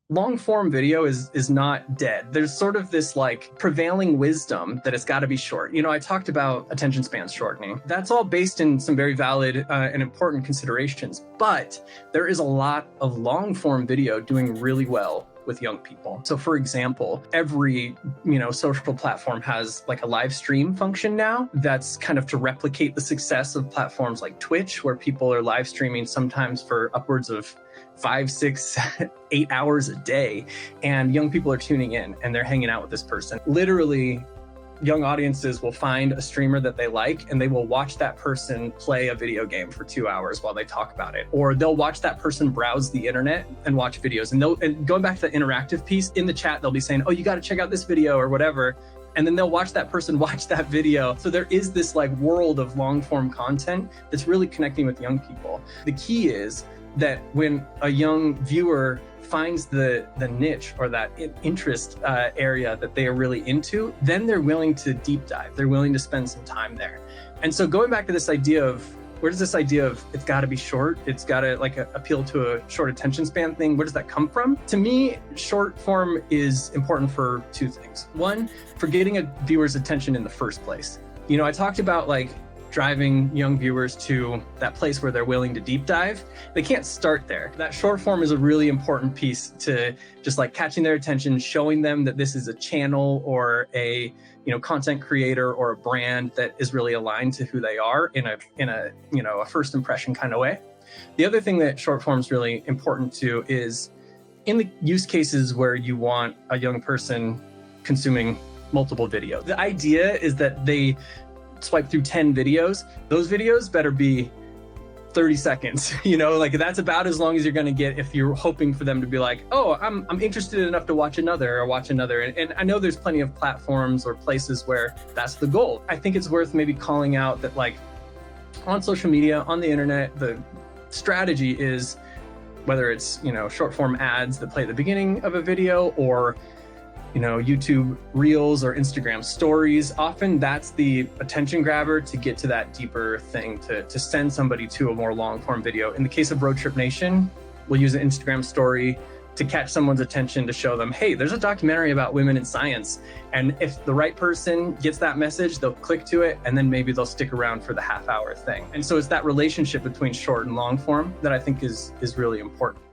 long form video is not dead. There's sort of this like prevailing wisdom that it's got to be short. You know, I talked about attention spans shortening. That's all based in some very valid and important considerations, but there is a lot of long form video doing really well with young people. So for example, every, social platform has like a live stream function now that's kind of to replicate the success of platforms like Twitch, where people are live streaming sometimes for upwards of 5, 6, 8 hours a day. And young people are tuning in and they're hanging out with this person. Literally, young audiences will find a streamer that they like and they will watch that person play a video game for 2 hours while they talk about it. Or they'll watch that person browse the internet and watch videos. And going back to the interactive piece, in the chat, they'll be saying, oh, you got to check out this video or whatever. And then they'll watch that person watch that video. So there is this like world of long form content that's really connecting with young people. The key is that when a young viewer finds the niche or that interest area that they are really into, then they're willing to deep dive. They're willing to spend some time there. And so going back to this idea of, where does this idea of it's got to be short, it's got to appeal to a short attention span thing, where does that come from? To me, short form is important for two things. One, for getting a viewer's attention in the first place. I talked about driving young viewers to that place where they're willing to deep dive. They can't start there. That short form is a really important piece to just catching their attention, showing them that this is a channel or a content creator or a brand that is really aligned to who they are in a first impression kind of way. The other thing that short form is really important to is in the use cases where you want a young person consuming multiple videos. The idea is that they swipe through 10 videos, those videos better be 30 seconds, that's about as long as you're going to get if you're hoping for them to be like, oh, I'm interested enough to watch another. And I know there's plenty of platforms or places where that's the goal. I think it's worth maybe calling out that on social media, on the internet, the strategy is whether it's, short form ads that play at the beginning of a video or YouTube Reels or Instagram Stories. Often that's the attention grabber to get to that deeper thing, to send somebody to a more long form video. In the case of Roadtrip Nation, we'll use an Instagram story to catch someone's attention, to show them, hey, there's a documentary about women in science. And if the right person gets that message, they'll click to it, and then maybe they'll stick around for the half-hour thing. And so it's that relationship between short and long form that I think is really important.